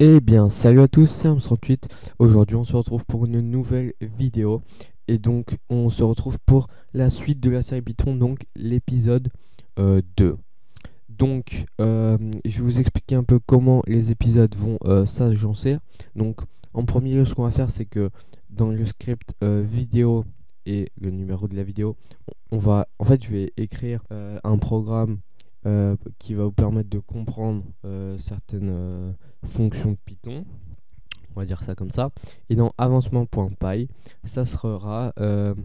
Eh bien, salut à tous, c'est Arms38. Aujourd'hui, on se retrouve pour une nouvelle vidéo. Et donc, on se retrouve pour la suite de la série Python, donc l'épisode 2. Donc, je vais vous expliquer un peu comment les épisodes vont s'agencer. Donc, en premier lieu, ce qu'on va faire, c'est que dans le script vidéo et le numéro de la vidéo, en fait, je vais écrire un programme qui va vous permettre de comprendre certaines fonctions de Python, on va dire ça comme ça. Et dans avancement.py, ça sera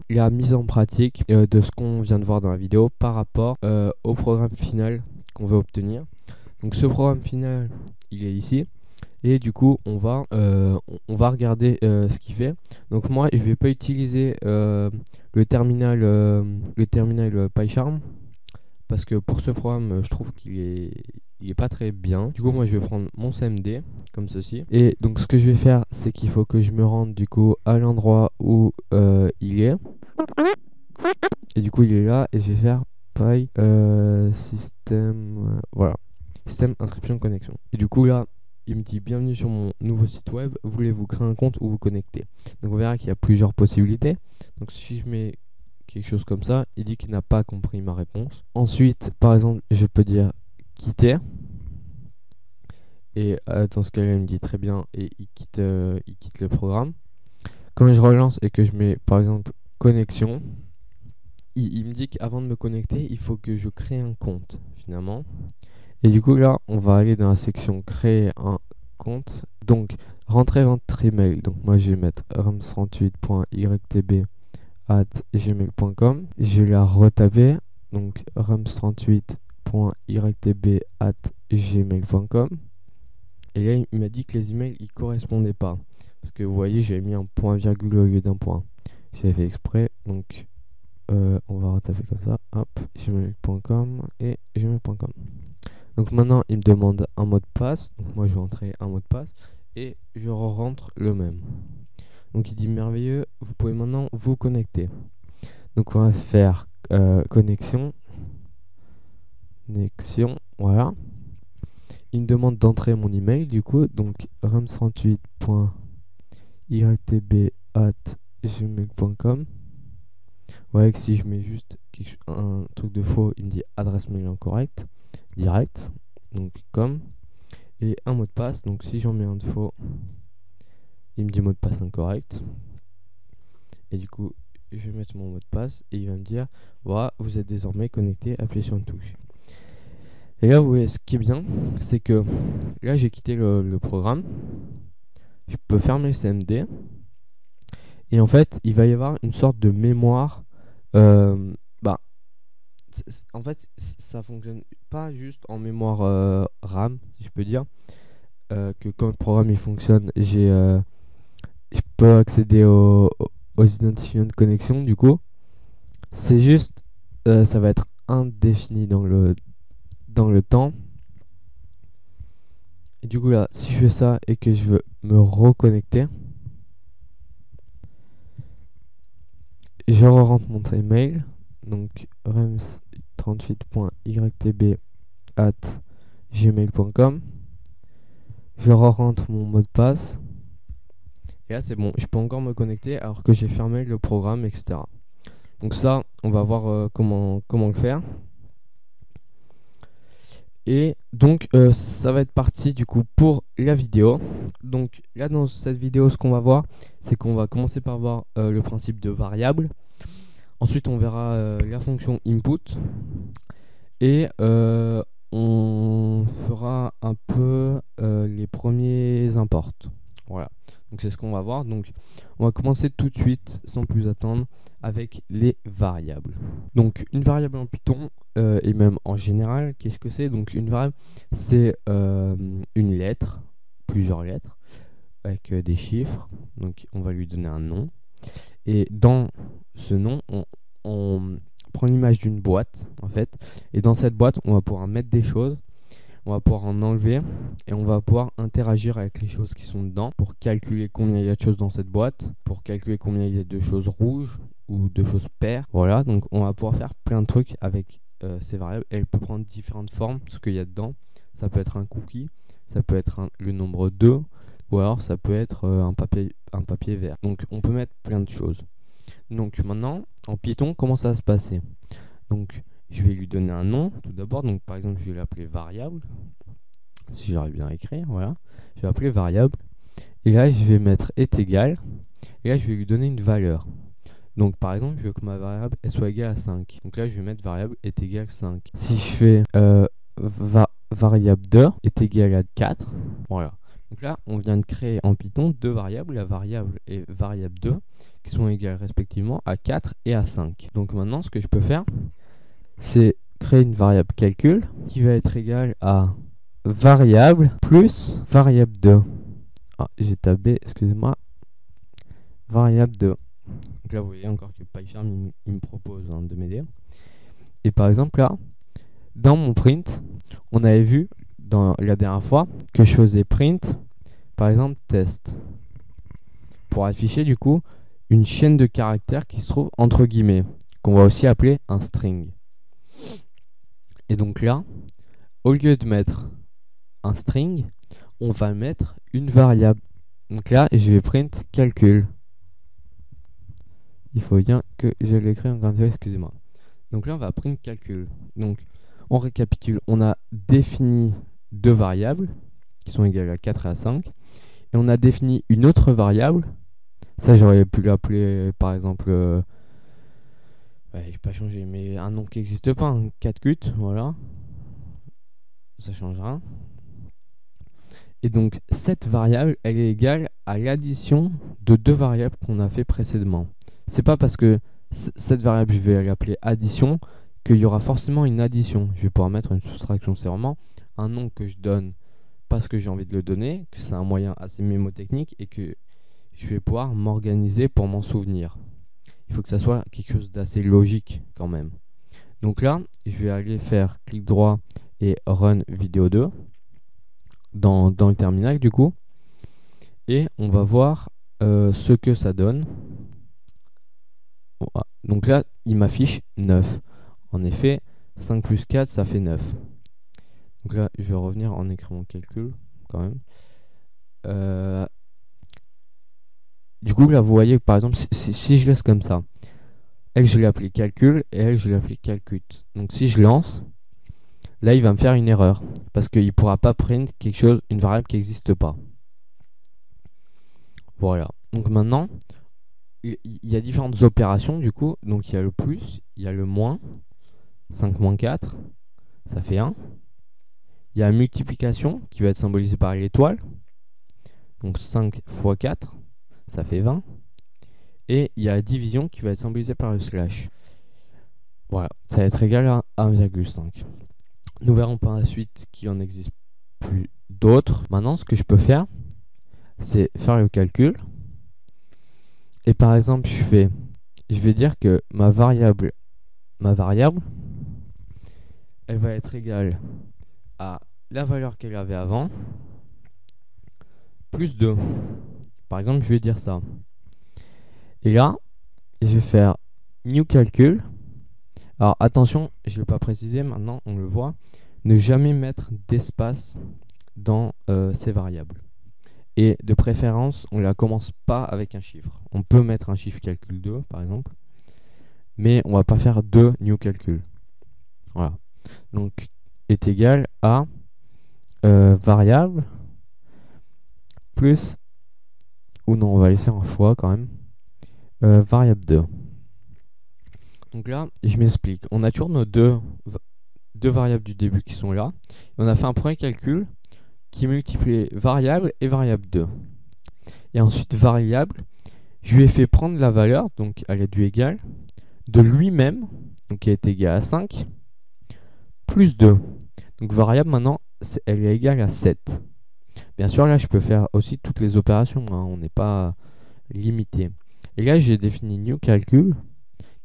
la mise en pratique de ce qu'on vient de voir dans la vidéo par rapport au programme final qu'on veut obtenir. Donc ce programme final, il est ici. Et du coup, on va regarder ce qu'il fait. Donc moi, je vais pas utiliser le terminal PyCharm, parce que pour ce programme, je trouve il est pas très bien. Du coup, moi, je vais prendre mon CMD comme ceci. Et donc, ce que je vais faire, c'est qu'il faut que je me rende du coup à l'endroit où il est. Et du coup, il est là. Et je vais faire py système, voilà, système inscription connexion. Et du coup, là, il me dit bienvenue sur mon nouveau site web. Voulez-vous créer un compte ou vous connecter? Donc, on verra qu'il y a plusieurs possibilités. Donc, si je mets quelque chose comme ça, il dit qu'il n'a pas compris ma réponse. Ensuite, par exemple, je peux dire quitter. Et dans ce cas-là, il me dit très bien et il quitte le programme. Quand je relance et que je mets par exemple connexion, il me dit qu'avant de me connecter, il faut que je crée un compte finalement. Et du coup, là, on va aller dans la section créer un compte. Donc, rentrer votre email. Donc, moi, je vais mettre rams38.ytb@gmail.com. Je vais la retaper, donc rams38.ytb@gmail.com. Et là, il m'a dit que les emails ils correspondaient pas, parce que vous voyez, j'avais mis un point virgule au lieu d'un point. J'avais fait exprès, donc on va retaper comme ça. Hop, gmail.com et gmail.com. Donc maintenant, il me demande un mot de passe. Donc moi, je vais entrer un mot de passe et je rentre le même. Donc il dit merveilleux, vous pouvez maintenant vous connecter. Donc on va faire connexion, voilà. Il me demande d'entrer mon email du coup, donc rams38.ytb@gmail.com. Ouais, que si je mets juste un truc de faux, il me dit adresse mail incorrecte, direct, donc comme, et un mot de passe. Donc si j'en mets un de faux, il me dit mot de passe incorrect. Et du coup, je vais mettre mon mot de passe et il va me dire voilà, vous êtes désormais connecté, appuyez sur une touche. Et là, vous voyez, ce qui est bien, c'est que là, j'ai quitté le programme. Je peux fermer le CMD. Et en fait, il va y avoir une sorte de mémoire. Bah, en fait, ça fonctionne pas juste en mémoire RAM, si je peux dire. Que quand le programme il fonctionne, je peux accéder aux identifiants de connexion. Du coup, c'est juste, ça va être indéfini dans le temps. Et du coup là, si je fais ça et que je veux me reconnecter, je rentre mon email, donc rems38.ytb@gmail.com. Je rentre mon mot de passe. Et là c'est bon, je peux encore me connecter alors que j'ai fermé le programme, etc. Donc ça, on va voir comment le faire. Et donc ça va être parti du coup pour la vidéo. Donc là dans cette vidéo, ce qu'on va voir, c'est qu'on va commencer par voir le principe de variable. Ensuite on verra la fonction input. Et on fera un peu les premiers imports. Voilà, donc c'est ce qu'on va voir. Donc on va commencer tout de suite sans plus attendre avec les variables. Donc une variable en Python et même en général, qu'est-ce que c'est? Donc une variable, c'est une lettre, plusieurs lettres avec des chiffres. Donc on va lui donner un nom. Et dans ce nom, on prend l'image d'une boîte en fait. Et dans cette boîte, on va pouvoir mettre des choses. On va pouvoir en enlever et on va pouvoir interagir avec les choses qui sont dedans pour calculer combien il y a de choses dans cette boîte, pour calculer combien il y a de choses rouges ou de choses paires. Voilà, donc on va pouvoir faire plein de trucs avec ces variables. Elle peut prendre différentes formes, ce qu'il y a dedans. Ça peut être un cookie, ça peut être le nombre 2, ou alors ça peut être un papier vert. Donc on peut mettre plein de choses. Donc maintenant, en Python, comment ça va se passer? Donc je vais lui donner un nom tout d'abord. Donc par exemple, je vais l'appeler variable. Si j'arrive bien à écrire, voilà. Je vais appeler variable. Et là, je vais mettre est égal. Et là, je vais lui donner une valeur. Donc par exemple, je veux que ma variable elle soit égale à 5. Donc là, je vais mettre variable est égal à 5. Si je fais variable de est égal à 4, voilà. Donc là, on vient de créer en Python deux variables, la variable et variable 2, qui sont égales respectivement à 4 et à 5. Donc maintenant, ce que je peux faire, c'est créer une variable calcul qui va être égale à variable plus variable 2. Ah, j'ai tabé, excusez-moi, variable 2. Donc là, vous voyez encore que PyCharm, il me propose de m'aider. Et par exemple, là, dans mon print, on avait vu dans la dernière fois que je faisais print, par exemple, test, pour afficher du coup une chaîne de caractères qui se trouve entre guillemets, qu'on va aussi appeler un string. Et donc là, au lieu de mettre un string, on va mettre une variable. Donc là, je vais print calcul. Il faut bien que je l'écris en grand, excusez-moi. Donc là, on va print calcul. Donc, on récapitule. On a défini deux variables qui sont égales à 4 et à 5. Et on a défini une autre variable. Ça, j'aurais pu l'appeler, par exemple, je vais pas changer, mais un nom qui n'existe pas, un 4cut, voilà. Ça change rien. Et donc, cette variable, elle est égale à l'addition de deux variables qu'on a fait précédemment. C'est pas parce que cette variable, je vais l'appeler addition, qu'il y aura forcément une addition. Je vais pouvoir mettre une soustraction. C'est vraiment un nom que je donne parce que j'ai envie de le donner, que c'est un moyen assez mémotechnique et que je vais pouvoir m'organiser pour m'en souvenir. Il faut que ça soit quelque chose d'assez logique quand même. Donc là, je vais aller faire clic droit et run vidéo 2 dans le terminal du coup. Et on va voir ce que ça donne. Voilà. Donc là, il m'affiche 9. En effet, 5 plus 4, ça fait 9. Donc là, je vais revenir en écrivant calcul quand même. Du coup, là, vous voyez, par exemple, si je laisse comme ça, elle, je l'ai appelé calcul et elle, je l'ai appelé calcut. Donc si je lance, là, il va me faire une erreur parce qu'il ne pourra pas print quelque chose, une variable qui n'existe pas. Voilà. Donc maintenant, il y a différentes opérations du coup. Donc il y a le plus, il y a le moins. 5 moins 4, ça fait 1. Il y a la multiplication qui va être symbolisée par l'étoile. Donc 5 fois 4, ça fait 20. Et il y a la division qui va être symbolisée par le slash. Voilà, ça va être égal à 1,5. Nous verrons par la suite qu'il en existe plus d'autres. Maintenant, ce que je peux faire, c'est faire le calcul. Et par exemple, je vais dire que ma variable, elle va être égale à la valeur qu'elle avait avant, plus 2. Par exemple, je vais dire ça. Et là, je vais faire new calcul. Alors attention, je ne l'ai pas précisé, maintenant on le voit. Ne jamais mettre d'espace dans ces variables. Et de préférence, on ne la commence pas avec un chiffre. On peut mettre un chiffre calcul 2 par exemple. Mais on ne va pas faire 2 new calcul. Voilà. Donc est égal à variable plus, ou non, on va laisser en fois quand même, variable 2. Donc là, je m'explique. On a toujours nos deux variables du début qui sont là. Et on a fait un premier calcul qui multiplie variable et variable 2. Et ensuite, variable, je lui ai fait prendre la valeur, donc elle est du égal, de lui-même, donc qui est égal à 5, plus 2. Donc variable, maintenant, elle est égale à 7. Bien sûr, là, je peux faire aussi toutes les opérations. Hein, on n'est pas limité. Et là, j'ai défini new calcul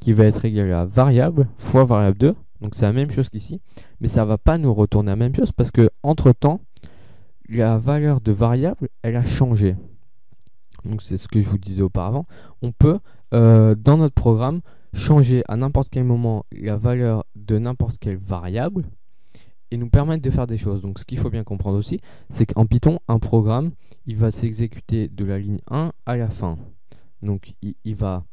qui va être égal à variable fois variable 2. Donc, c'est la même chose qu'ici. Mais ça ne va pas nous retourner la même chose parce que entre-temps, la valeur de variable, elle a changé. Donc, c'est ce que je vous disais auparavant. On peut, dans notre programme, changer à n'importe quel moment la valeur de n'importe quelle variable. et nous permettre de faire des choses. Donc ce qu'il faut bien comprendre aussi, c'est qu'en Python, un programme, il va s'exécuter de la ligne 1 à la fin. Donc il va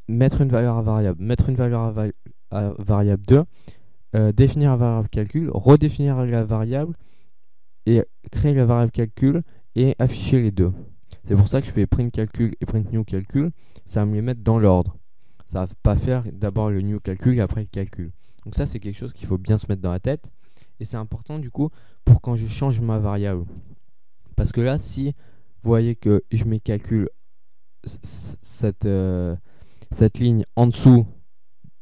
mettre une valeur à variable, mettre une valeur à variable 2, définir la variable calcul, redéfinir la variable et créer la variable calcul et afficher les deux. C'est pour ça que je fais print calcul et print new calcul, ça va me les mettre dans l'ordre. Ça va pas faire d'abord le new calcul et après le calcul. Donc ça c'est quelque chose qu'il faut bien se mettre dans la tête. Et c'est important du coup pour quand je change ma variable. Parce que là, si vous voyez que je mets calcul cette ligne en dessous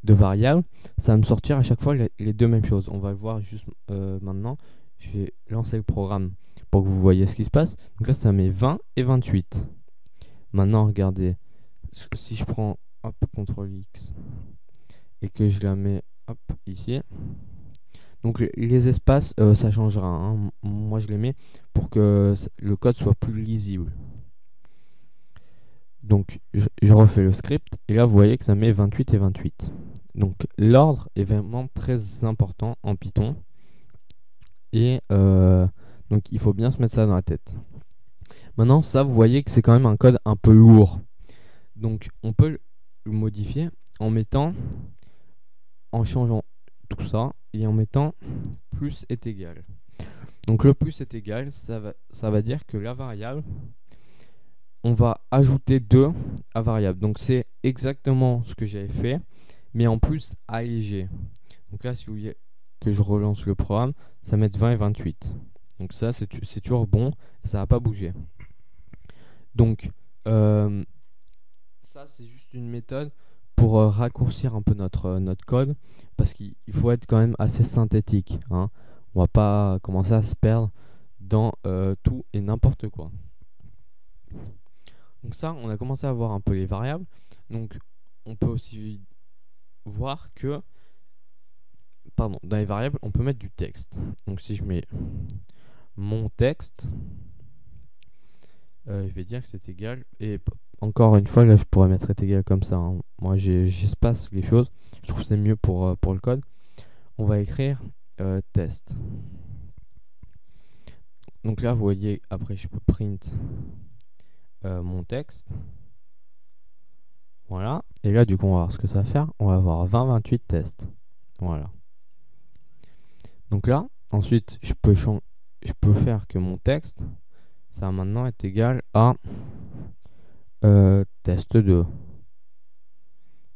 de variable, ça va me sortir à chaque fois les deux mêmes choses. On va le voir juste maintenant. Je vais lancer le programme pour que vous voyez ce qui se passe. Donc là, ça met 20 et 28. Maintenant, regardez. Si je prends hop, CTRL X et que je la mets hop, ici. Donc les espaces, ça changera. Hein. Moi, je les mets pour que le code soit plus lisible. Donc, je refais le script. Et là, vous voyez que ça met 28 et 28. Donc, l'ordre est vraiment très important en Python. Et donc, il faut bien se mettre ça dans la tête. Maintenant, ça, vous voyez que c'est quand même un code un peu lourd. Donc, on peut le modifier en changeant tout ça et en mettant plus est égal. Donc, le plus est égal, ça va dire que la variable, on va ajouter 2 à variable. Donc, c'est exactement ce que j'avais fait, mais en plus allégé. Donc là, si vous voulez que je relance le programme, ça met 20 et 28. Donc ça, c'est toujours bon, ça va pas bouger. Donc, ça, c'est juste une méthode pour raccourcir un peu notre code, parce qu'il faut être quand même assez synthétique. Hein. On va pas commencer à se perdre dans tout et n'importe quoi. Donc ça, on a commencé à voir un peu les variables. Donc, on peut aussi voir que, dans les variables, on peut mettre du texte. Donc, si je mets mon texte, je vais dire que c'est égal. Et encore une fois, là, je pourrais mettre est égal comme ça. Hein. Moi, j'espace les choses. Je trouve que c'est mieux pour le code. On va écrire test. Donc là, vous voyez, après, je peux print mon texte. Voilà. Et là, du coup, on va voir ce que ça va faire. On va avoir 20, 28 tests. Voilà. Donc là, ensuite, je peux faire que mon texte, ça maintenant est égal à test 2. Et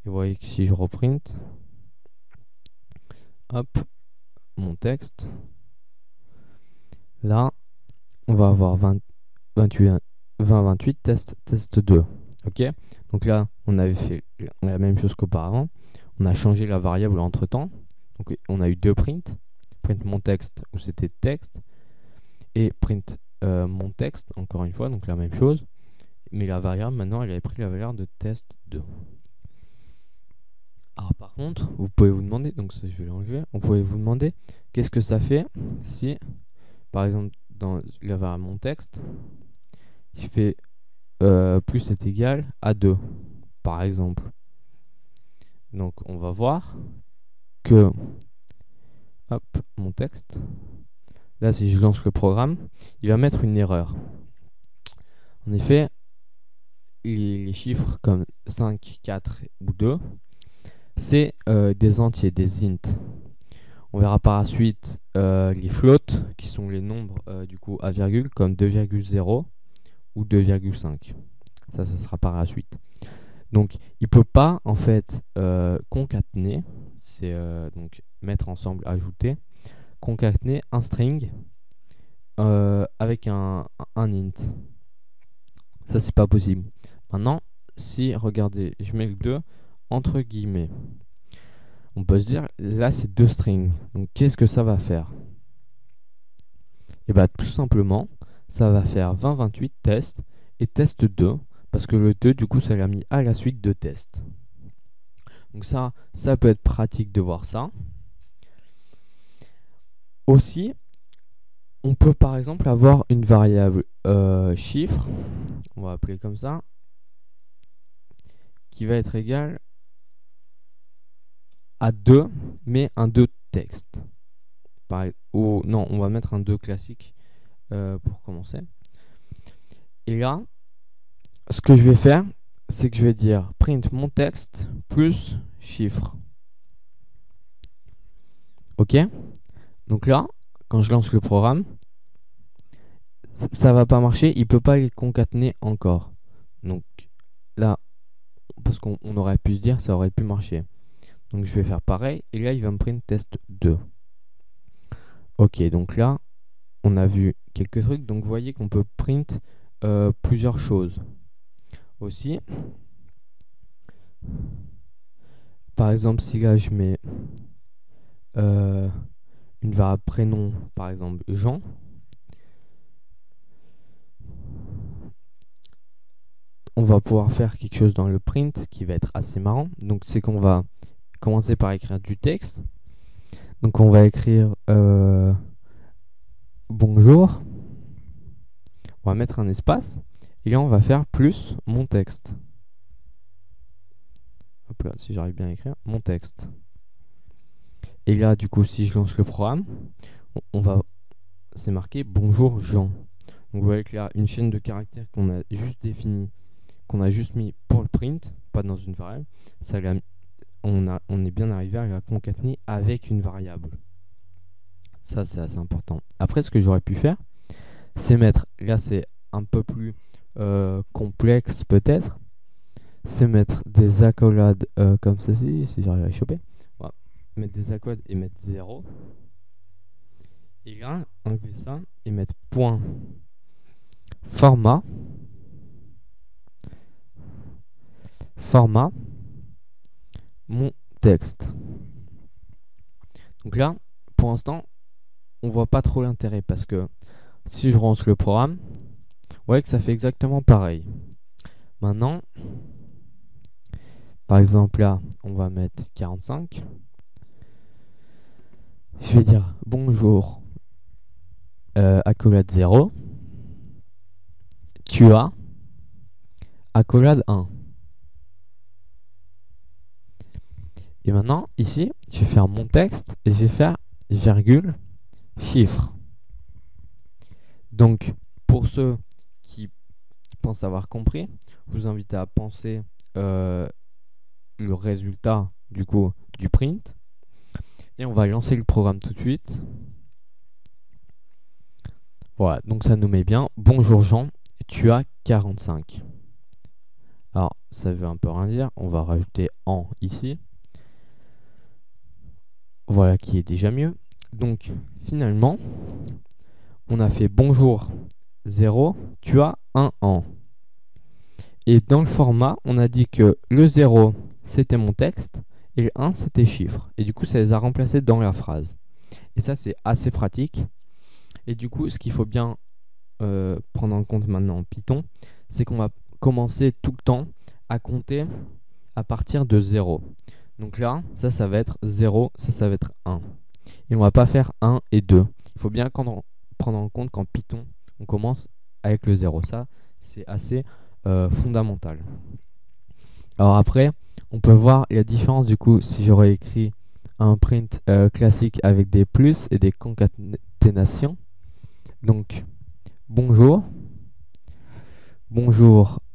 vous voyez que si je reprint, hop, mon texte, là, on va avoir 20, 28 test 2. Ok. Donc là, on avait fait la même chose qu'auparavant. On a changé la variable entre temps. Donc on a eu deux prints. Print mon texte où c'était texte. Et print mon texte, encore une fois, donc la même chose. Mais la variable, maintenant, elle avait pris la valeur de test 2. Alors par contre, vous pouvez vous demander, donc ça je vais l'enlever, on pouvait vous demander qu'est-ce que ça fait si, par exemple, dans la variable mon texte, je fais plus est égal à 2, par exemple. Donc on va voir que, hop, mon texte, là si je lance le programme, il va mettre une erreur. En effet, les chiffres comme 5, 4 ou 2, c'est des entiers, des int. On verra par la suite les floats, qui sont les nombres du coup à virgule, comme 2,0 ou 2,5. Ça sera par la suite. Donc, il ne peut pas en fait concaténer, c'est donc mettre ensemble, ajouter, concaténer un string avec un int. Ça, c'est pas possible. Maintenant, si, regardez, je mets le 2 entre guillemets, on peut se dire, là, c'est deux strings. Donc, qu'est-ce que ça va faire? Et bien, tout simplement, ça va faire 20, 28 tests et test 2, parce que le 2, du coup, ça l'a mis à la suite de tests. Donc ça peut être pratique de voir ça. Aussi, on peut par exemple avoir une variable chiffre, on va appeler comme ça, qui va être égale à 2, mais un 2 texte. ou non, on va mettre un 2 classique pour commencer. Et là, ce que je vais faire, c'est que je vais dire print mon texte plus chiffre. Ok? Donc là, quand je lance le programme, ça va pas marcher, il peut pas les concaténer encore. Donc là, parce qu'on aurait pu se dire ça aurait pu marcher. Donc je vais faire pareil, et là il va me print test 2. Ok, donc là, on a vu quelques trucs, donc vous voyez qu'on peut print plusieurs choses. Aussi, par exemple, si là je mets une variable prénom, par exemple Jean, on va pouvoir faire quelque chose dans le print qui va être assez marrant. Donc c'est qu'on va commencer par écrire du texte. Donc on va écrire bonjour, on va mettre un espace, et là on va faire plus mon texte. Hop là, si j'arrive bien à écrire, mon texte. Et là du coup si je lance le programme, c'est marqué bonjour Jean. Donc vous voyez que là une chaîne de caractères qu'on a juste définie, qu'on a juste mis pour le print, pas dans une variable, on est bien arrivé à la concaténer avec une variable. Ça c'est assez important. Après ce que j'aurais pu faire, c'est mettre, là c'est un peu plus complexe peut-être, c'est mettre des accolades comme ceci, si j'arrive à choper. Voilà. Mettre des accolades et mettre 0. Et là, enlever ça et mettre point format mon texte. Donc là, pour l'instant, on voit pas trop l'intérêt parce que si je relance le programme, vous voyez que ça fait exactement pareil. Maintenant, par exemple là, on va mettre 45. Je vais dire bonjour, accolade 0. Tu as accolade 1. Et maintenant, ici, je vais faire mon texte et je vais faire virgule chiffre. Donc, pour ceux qui pensent avoir compris, je vous invite à penser le résultat du coup du print. Et on va lancer le programme tout de suite. Voilà, donc ça nous met bien. Bonjour Jean, tu as 45. Alors, ça veut un peu rien dire. On va rajouter en ici. Voilà qui est déjà mieux. Donc, finalement, on a fait bonjour 0, tu as un an. Et dans le format, on a dit que le 0, c'était mon texte, et le 1, c'était chiffre. Et du coup, ça les a remplacés dans la phrase. Et ça, c'est assez pratique. Et du coup, ce qu'il faut bien prendre en compte maintenant en Python, c'est qu'on va commencer tout le temps à compter à partir de 0. Donc là, ça va être 0, ça va être 1. Et on va pas faire 1 et 2. Il faut bien prendre en compte qu'en Python, on commence avec le 0. Ça, c'est assez fondamental. Alors après, on peut voir la différence du coup si j'aurais écrit un print classique avec des plus et des concaténations. Donc, bonjour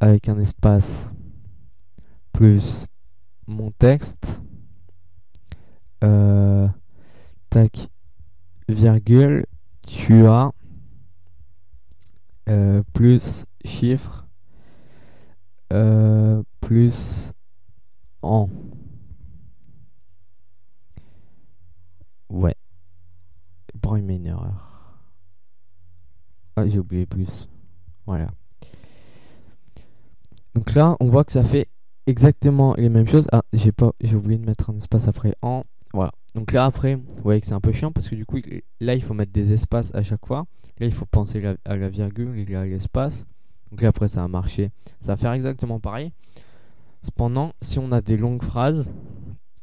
avec un espace plus mon texte, tac, virgule, tu as plus chiffre, plus en. Ouais. Bon, il met une erreur. Ah, j'ai oublié plus. Voilà. Donc là, on voit que ça fait exactement les mêmes choses. Ah, j'ai oublié de mettre un espace après en. Voilà. Donc là, après, vous voyez que c'est un peu chiant parce que du coup, là, il faut mettre des espaces à chaque fois. Là, il faut penser à la virgule et à l'espace. Donc là, après, ça va marcher. Ça va faire exactement pareil. Cependant, si on a des longues phrases,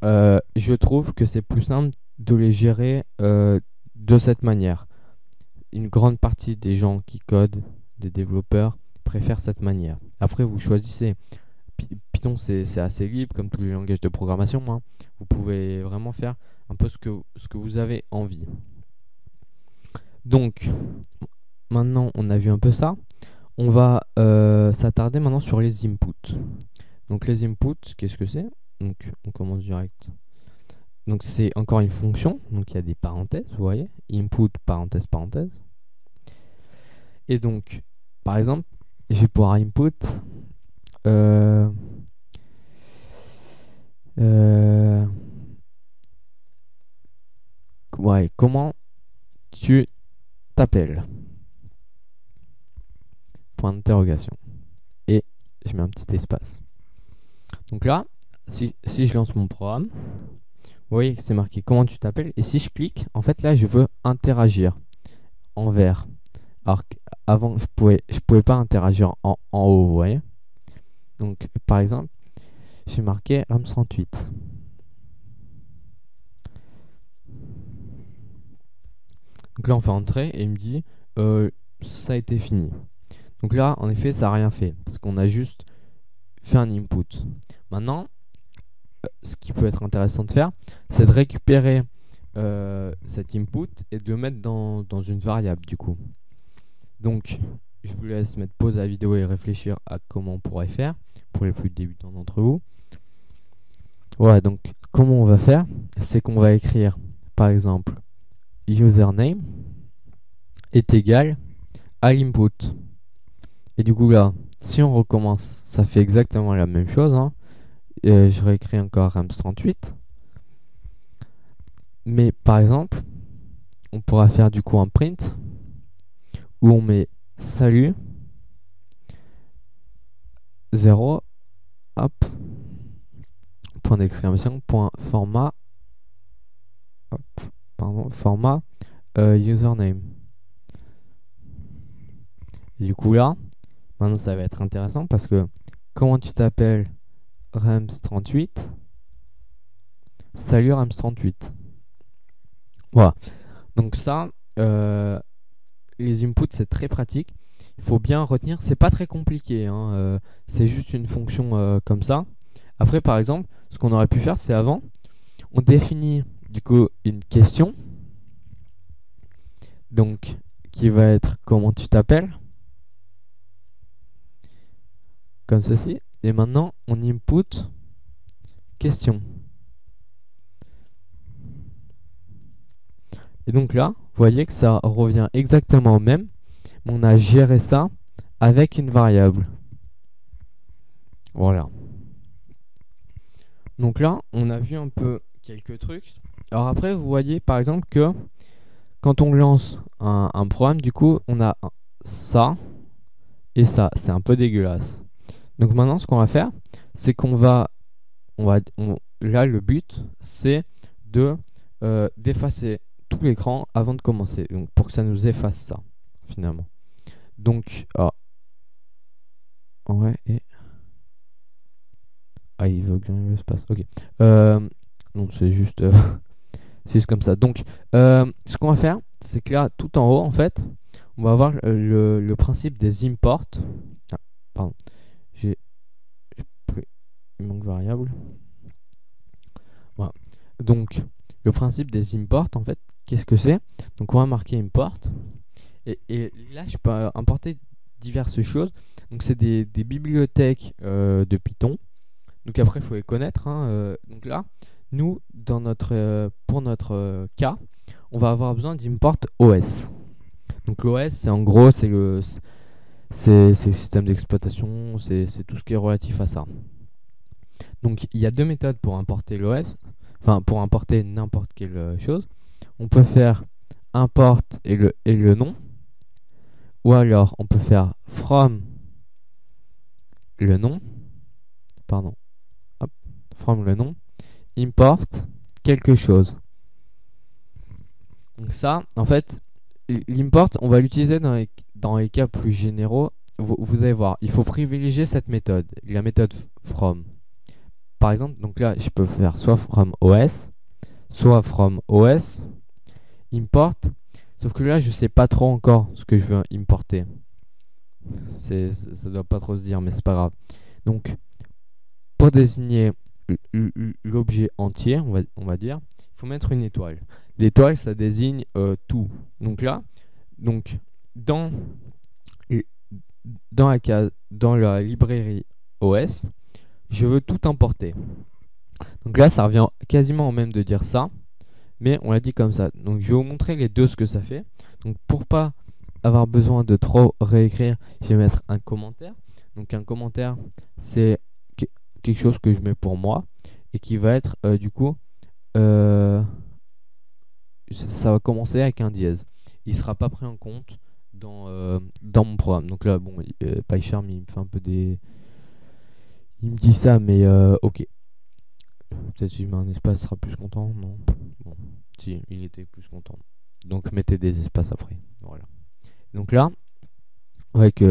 je trouve que c'est plus simple de les gérer de cette manière. Une grande partie des gens qui codent, des développeurs, préfèrent cette manière. Après, vous choisissez. Python, c'est assez libre, comme tous les langages de programmation. Hein. Vous pouvez vraiment faire un peu ce que vous avez envie. Donc, maintenant, on a vu un peu ça. On va s'attarder maintenant sur les inputs. Donc, les inputs, qu'est-ce que c'est? Donc, on commence direct. Donc, c'est encore une fonction. Donc, il y a des parenthèses, vous voyez. Input, parenthèse, parenthèse. Et donc, par exemple, je vais pouvoir input ouais, comment tu t'appelles? Point d'interrogation. Et je mets un petit espace. Donc là, si je lance mon programme, vous voyez que c'est marqué comment tu t'appelles. Et si je clique, en fait là, je veux interagir en vert. Alors qu'avant, je pouvais pas interagir en haut, vous voyez. Donc par exemple, j'ai marqué RAM38. Donc là, on fait entrer et il me dit ça a été fini. Donc là, en effet, ça n'a rien fait parce qu'on a juste fait un input. Maintenant, ce qui peut être intéressant de faire, c'est de récupérer cet input et de le mettre dans une variable du coup. Donc, je vous laisse mettre pause à la vidéo et réfléchir à comment on pourrait faire pour les plus débutants d'entre vous. Voilà, donc comment on va faire, c'est qu'on va écrire par exemple username est égal à l'input. Et du coup là, si on recommence, ça fait exactement la même chose. Hein. Je réécris encore rams38. Mais par exemple, on pourra faire du coup un print où on met salut 0, hop, point d'exclamation, point format, hop, pardon, format username. Et du coup là, maintenant ça va être intéressant parce que comment tu t'appelles Rams38, salut Rams38. Voilà. Donc ça, les inputs c'est très pratique. Il faut bien retenir, c'est pas très compliqué. Hein, c'est juste une fonction comme ça. Après par exemple, ce qu'on aurait pu faire c'est avant, on définit du coup une question. Donc qui va être comment tu t'appelles. Comme ceci. Et maintenant, on input question. Et donc là, vous voyez que ça revient exactement au même. Mais on a géré ça avec une variable. Voilà. Donc là, on a vu un peu quelques trucs. Alors après, vous voyez par exemple que quand on lance un programme, du coup, on a ça et ça. C'est un peu dégueulasse. Donc maintenant, ce qu'on va faire, c'est qu'on va, là, le but, c'est de d'effacer tout l'écran avant de commencer. Donc pour que ça nous efface ça, finalement. Donc, ouais, et il veut que l'espace. Ok. Donc c'est juste, c'est juste comme ça. Donc, ce qu'on va faire, c'est que là, tout en haut, en fait, on va avoir le principe des imports. Ah, pardon. Il manque variable. Voilà. Donc, le principe des imports, en fait, qu'est-ce que c'est? Donc, on va marquer import. Et là, je peux importer diverses choses. Donc, c'est des bibliothèques de Python. Donc, après, il faut les connaître. Hein. Donc là, nous, pour notre cas, on va avoir besoin d'import OS. Donc, l'OS, c'est en gros, c'est le système d'exploitation, c'est tout ce qui est relatif à ça. Donc il y a deux méthodes pour importer l'OS, enfin pour importer n'importe quelle chose. On peut faire import et le nom, ou alors on peut faire from le nom, pardon, hop, from le nom, import quelque chose. Donc ça, en fait, l'import, on va l'utiliser dans les cas plus généraux. Vous allez voir, il faut privilégier cette méthode, la méthode from. Par exemple, donc là, je peux faire soit from OS, soit from OS, import. Sauf que là, je sais pas trop encore ce que je veux importer. Ça doit pas trop se dire, mais c'est pas grave. Donc, pour désigner l'objet entier, on va dire, il faut mettre une étoile. L'étoile, ça désigne tout. Donc là, Donc dans, dans la librairie OS, je veux tout importer. Donc là, ça revient quasiment au même de dire ça, mais on l'a dit comme ça. Donc je vais vous montrer les deux ce que ça fait. Donc pour pas avoir besoin de trop réécrire, je vais mettre un commentaire. Donc un commentaire, c'est quelque chose que je mets pour moi et qui va être du coup, ça va commencer avec un dièse. Il sera pas pris en compte dans mon programme. Donc là, bon, PyCharm, il me fait un peu des... Il me dit ça, mais ok. Peut-être si je mets un espace, il sera plus content. Non. Bon, si, il était plus content. Donc mettez des espaces après. Voilà. Donc là, avec,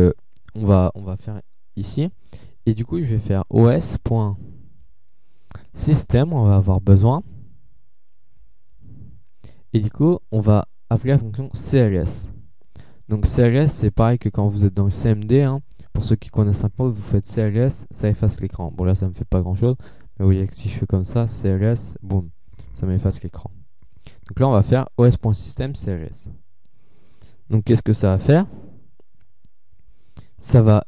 on va faire ici. Et du coup, je vais faire os.system, on va avoir besoin. Et du coup, on va appeler la fonction CLS. Donc CLS, c'est pareil que quand vous êtes dans le CMD. Hein. Pour ceux qui connaissent un peu, vous faites CLS, ça efface l'écran. Bon là, ça me fait pas grand-chose. Mais vous voyez que si je fais comme ça, CLS, boum, ça m'efface l'écran. Donc là, on va faire os.system CLS. Donc qu'est-ce que ça va faire? Ça va...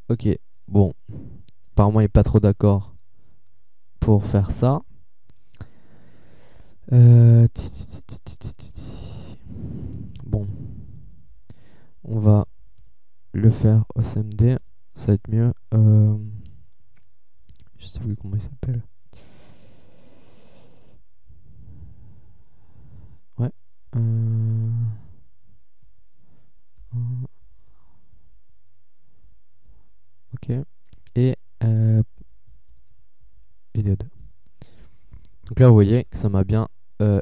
Ok, bon. Apparemment, il n'est pas trop d'accord pour faire ça. Bon. On va le faire au CMD. Ça va être mieux. Je sais plus comment il s'appelle. Ouais. Ok. Et vidéo 2. Donc là, vous voyez que ça m'a bien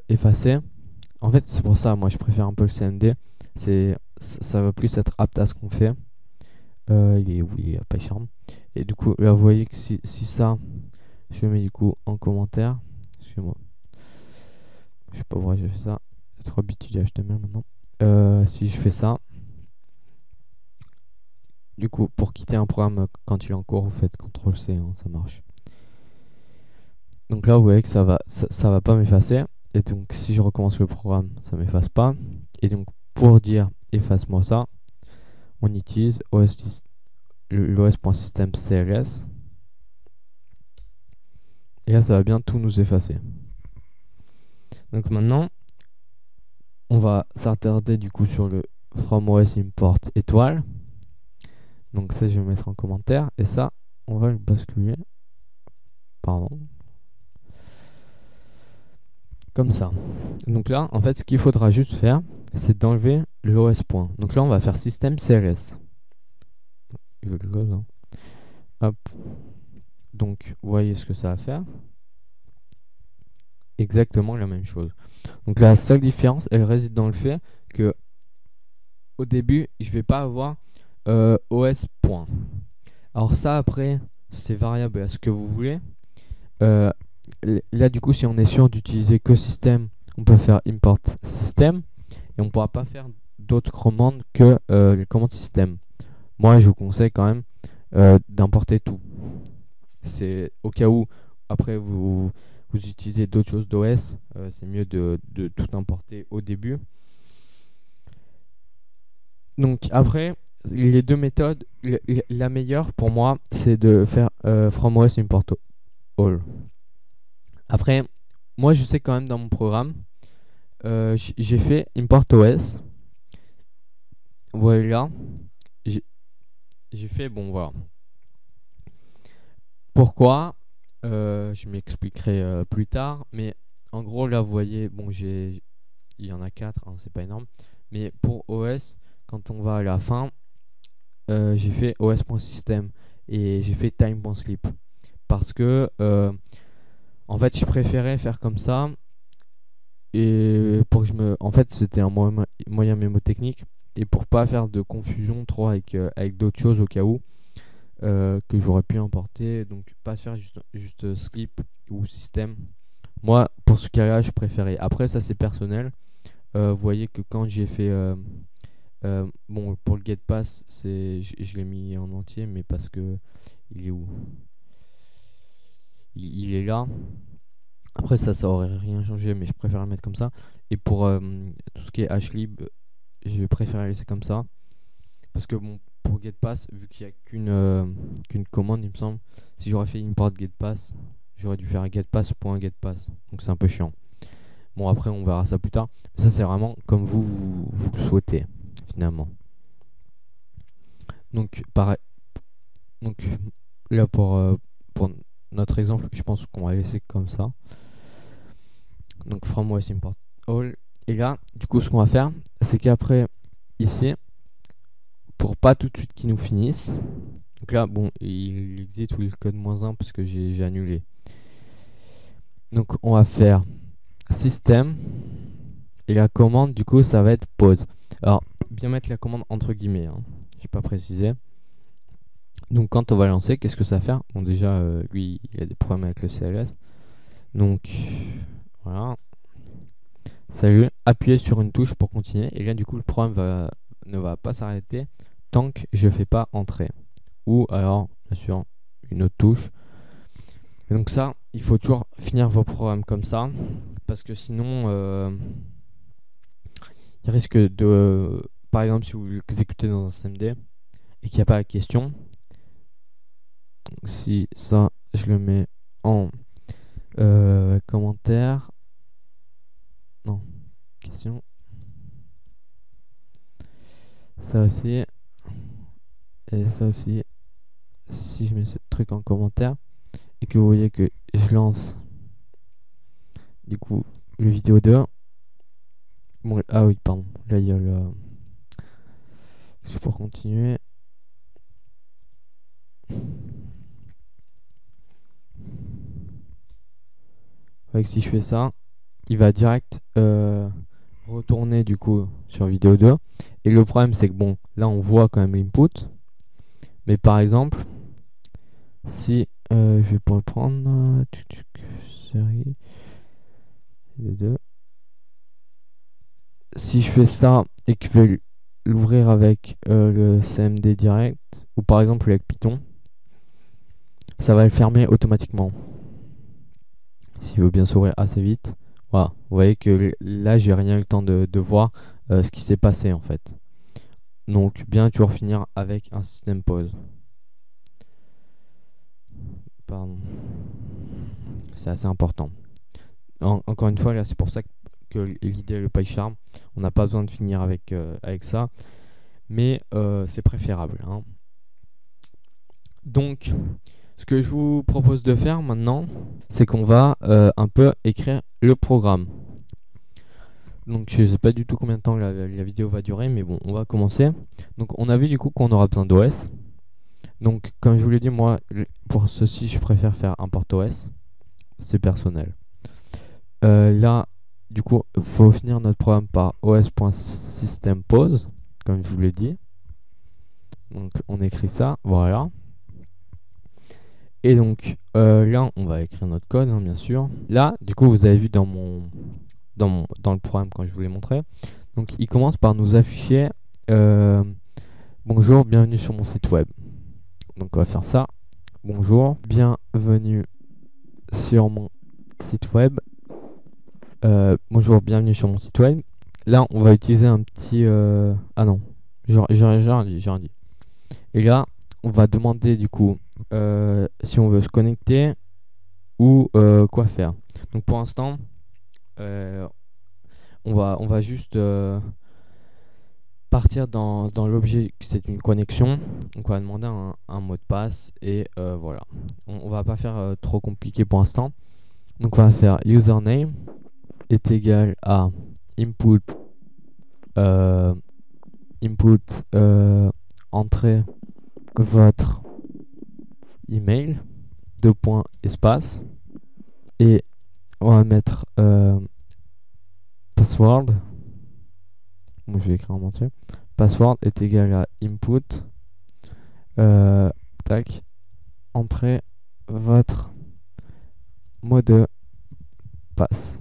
effacé. En fait, c'est pour ça, moi, je préfère un peu le CMD. Ça va plus être apte à ce qu'on fait. Il est où? Il est à PyCharm. Et du coup, là, vous voyez que si ça, je le mets du coup en commentaire. Excusez-moi. Je sais pas pourquoi j'ai fait ça. C'est trop habitué à HTML maintenant. Si je fais ça, du coup, pour quitter un programme quand il est en cours, vous faites CTRL-C, hein, ça marche. Donc là, vous voyez que ça va pas m'effacer. Et donc, si je recommence le programme, ça m'efface pas. Et donc, pour dire efface-moi ça, on utilise l'os.system CLS. Et là, ça va bien tout nous effacer. Donc maintenant, on va s'attarder du coup sur le from os import étoile. Donc ça, je vais mettre en commentaire. Et ça, on va le basculer. Pardon. Comme ça. Donc là, en fait, ce qu'il faudra juste faire, c'est d'enlever l'os point. Donc là, on va faire système CLS. Hop. Donc, vous voyez ce que ça va faire. Exactement la même chose. Donc la seule différence, elle réside dans le fait que au début, je vais pas avoir os point. Alors ça, après, c'est variable à ce que vous voulez. Là, du coup, si on est sûr d'utiliser que système, on peut faire import system et on pourra pas faire d'autres commandes que les commandes système. Moi, je vous conseille quand même d'importer tout. C'est au cas où après vous utilisez d'autres choses d'OS, c'est mieux de tout importer au début. Donc après, les deux méthodes, la meilleure pour moi, c'est de faire from OS import all. Après, moi je sais quand même dans mon programme, j'ai fait import OS. Voilà, j'ai fait, bon voilà. Pourquoi je m'expliquerai plus tard, mais en gros là vous voyez, bon il y en a 4, hein, c'est pas énorme, mais pour OS, quand on va à la fin, j'ai fait os.system et j'ai fait time.sleep parce que en fait je préférais faire comme ça et pour que en fait c'était un moyen mémotechnique et pour pas faire de confusion trop avec d'autres choses au cas où que j'aurais pu importer, donc pas faire juste sleep ou système. Moi pour ce cas là je préférais. Après ça c'est personnel. Vous voyez que quand j'ai fait bon, pour le getPass, je l'ai mis en entier, mais parce que il est où? Il est là. Après ça aurait rien changé, mais je préfère le mettre comme ça. Et pour tout ce qui est hlib, je préfère laisser comme ça. Parce que bon, pour getPass, vu qu'il n'y a qu'une commande, il me semble, si j'aurais fait import getPass, j'aurais dû faire getPass.getPass. Donc c'est un peu chiant. Bon, après on verra ça plus tard. Mais ça c'est vraiment comme vous le souhaitez, finalement. Donc pareil. Donc là pour notre exemple, je pense qu'on va laisser comme ça. Donc from OS import all. Et là, du coup, ce qu'on va faire, c'est qu'après, ici, pour pas tout de suite qu'ils nous finissent, donc là, bon, il existe tout le code -1 parce que j'ai annulé. Donc on va faire système et la commande, du coup, ça va être pause. Alors, bien mettre la commande entre guillemets, hein. J'ai pas précisé. Donc quand on va lancer, qu'est-ce que ça va faire? Bon, déjà, lui, il a des problèmes avec le CLS. Donc voilà. Salut, appuyez sur une touche pour continuer. Et là, du coup, le programme ne va pas s'arrêter tant que je ne fais pas entrer. Ou alors, bien sûr, une autre touche. Et donc ça, il faut toujours finir vos programmes comme ça. Parce que sinon, il risque de... Par exemple, si vous exécutez dans un CMD et qu'il n'y a pas la question. Donc si ça, je le mets en commentaire. Non, question. Ça aussi. Et ça aussi. Si je mets ce truc en commentaire et que vous voyez que je lance du coup le vidéo 2. Bon, ah oui, pardon. Là, il y a le... Juste pour continuer. Avec si je fais ça, il va direct retourner du coup sur vidéo 2. Et le problème, c'est que bon, là, on voit quand même l'input. Mais par exemple, si je vais pas le prendre, série vidéo 2. Si je fais ça et que je vais l'ouvrir avec le CMD direct, ou par exemple avec Python, ça va le fermer automatiquement. S'il veut bien s'ouvrir assez vite. Voilà, vous voyez que là, j'ai rien eu le temps de voir ce qui s'est passé en fait. Donc, bien toujours finir avec un système pause. Pardon. C'est assez important. Encore une fois, là, c'est pour ça que l'idée le PyCharm, on n'a pas besoin de finir avec ça. Mais c'est préférable, hein. Donc, ce que je vous propose de faire maintenant, c'est qu'on va un peu écrire le programme. Donc je sais pas du tout combien de temps la vidéo va durer, mais bon, on va commencer. Donc on a vu du coup qu'on aura besoin d'OS. Donc comme je vous l'ai dit, moi pour ceci je préfère faire import OS. C'est personnel. Là, du coup, il faut finir notre programme par os.systempose, comme je vous l'ai dit. Donc on écrit ça, voilà. Et donc là, on va écrire notre code, hein, bien sûr. Là, du coup, vous avez vu dans le programme quand je vous l'ai montré. Donc il commence par nous afficher bonjour, bienvenue sur mon site web. Donc on va faire ça. Bonjour, bienvenue sur mon site web. Bonjour, bienvenue sur mon site web. Là, on va utiliser un petit... Ah non, j'ai rien dit. Et là, on va demander du coup si on veut se connecter ou quoi faire. Donc pour l'instant, on va juste partir dans l'objet que c'est une connexion. Donc on va demander un mot de passe et voilà. On va pas faire trop compliqué pour l'instant. Donc on va faire username est égal à input entrée votre email, deux points espace, et on va mettre password. Bon, je vais écrire en entier. Password est égal à input tac, entrée votre mot de passe.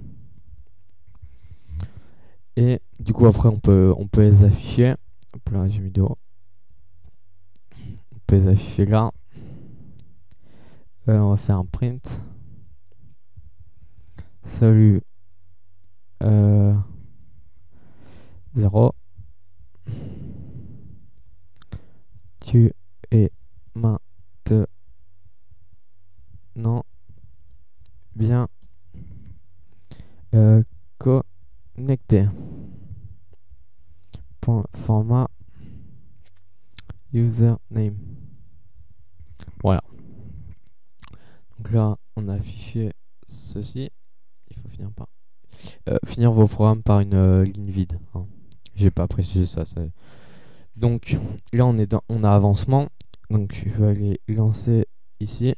Et du coup après on peut les afficher. Hop là, j'ai vidéo. On peut les afficher là. On va faire un print. Salut 0. Tu es maintenant bien connecté. Format username. Voilà. Donc là, on a affiché ceci. Il faut finir vos programmes par une ligne vide. Hein. J'ai pas précisé ça. Donc là, on a avancement. Donc je vais aller lancer ici.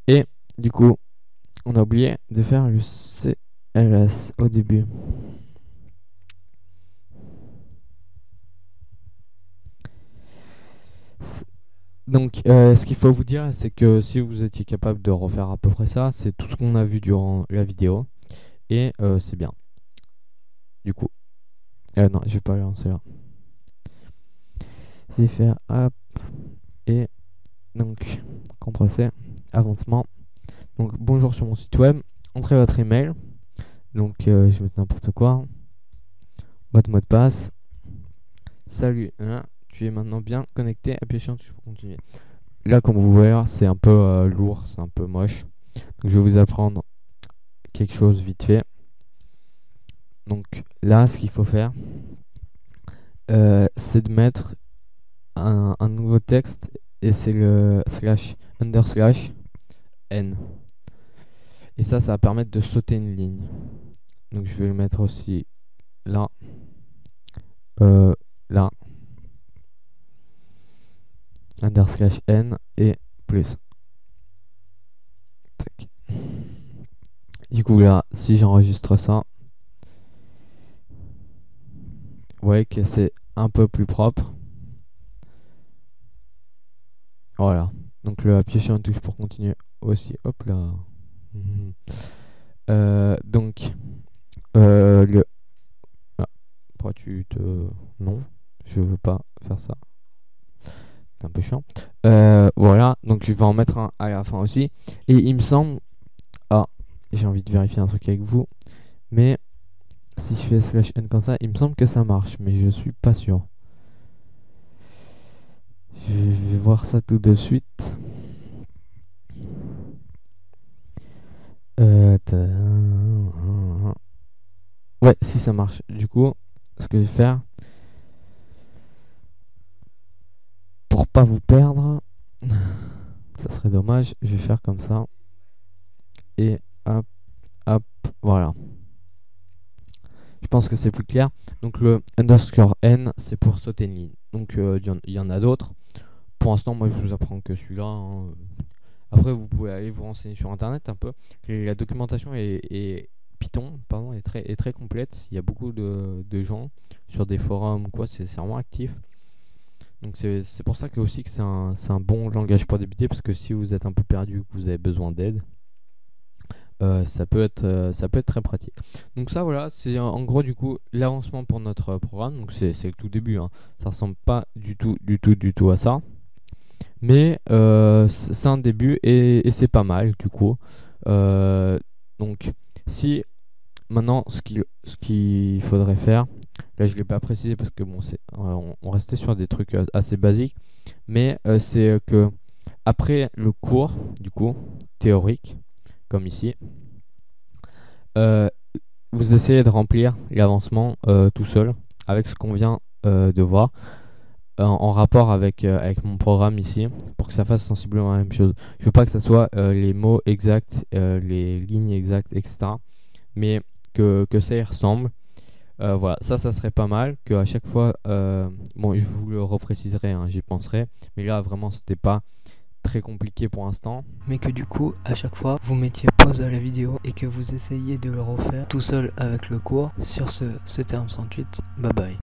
Et du coup, on a oublié de faire le CLS au début. Donc, ce qu'il faut vous dire, c'est que si vous étiez capable de refaire à peu près ça, c'est tout ce qu'on a vu durant la vidéo. Et c'est bien. Du coup, non, je vais pas lancer là. Je vais faire hop. Et donc, CTRL-C, avancement. Donc, bonjour sur mon site web. Entrez votre email. Donc, je vais mettre n'importe quoi. Votre mot de passe. Salut, hein, tu es maintenant bien connecté. Appuyez sur touche pour continuer. Là, comme vous voyez, c'est un peu lourd, c'est un peu moche. Donc, je vais vous apprendre quelque chose vite fait. Donc là, ce qu'il faut faire, c'est de mettre un nouveau texte et c'est le /n. Et ça va permettre de sauter une ligne. Donc je vais le mettre aussi là, là, /n et plus. Tac. Du coup là, si j'enregistre ça, vous voyez que c'est un peu plus propre. Voilà. Donc le appuyer sur une touche pour continuer aussi. Hop là. Donc le pourquoi tu te non, je veux pas faire ça. C'est un peu chiant. Voilà, donc je vais en mettre un à la fin aussi. Et il me semble, j'ai envie de vérifier un truc avec vous, mais si je fais /n comme ça, il me semble que ça marche, mais je suis pas sûr. Je vais voir ça tout de suite. Ouais, si ça marche. Du coup, ce que je vais faire, pour pas vous perdre, ça serait dommage, je vais faire comme ça. Et hop, hop, voilà. Je pense que c'est plus clair. Donc le _n, c'est pour sauter une ligne. Donc il y en a d'autres. Pour l'instant, moi, je vous apprends que celui-là. Hein. Après, vous pouvez aller vous renseigner sur Internet un peu. Et la documentation est Python, pardon, est très complète. Il y a beaucoup de gens sur des forums ou quoi. C'est vraiment actif. Donc c'est pour ça que aussi que c'est un bon langage pour débuter, parce que si vous êtes un peu perdu, que vous avez besoin d'aide, ça peut être très pratique. Donc ça, voilà, c'est en gros du coup l'avancement pour notre programme. Donc c'est le tout début, hein. Ça ressemble pas du tout à ça, mais c'est un début et c'est pas mal du coup. Donc si maintenant ce qu'il faudrait faire, là je l'ai pas précisé parce que bon, on restait sur des trucs assez basiques, mais c'est que après le cours du coup théorique, comme ici, vous essayez de remplir l'avancement tout seul avec ce qu'on vient de voir en rapport avec mon programme ici, pour que ça fasse sensiblement la même chose. Je veux pas que ça soit les mots exacts, les lignes exactes, etc., mais que ça y ressemble. Voilà, ça serait pas mal que à chaque fois, bon, je vous le repréciserai, hein, j'y penserai, mais là vraiment c'était pas très compliqué pour l'instant, mais que du coup à chaque fois vous mettiez pause à la vidéo et que vous essayiez de le refaire tout seul avec le cours. Sur ce, c'était Arm108, bye bye.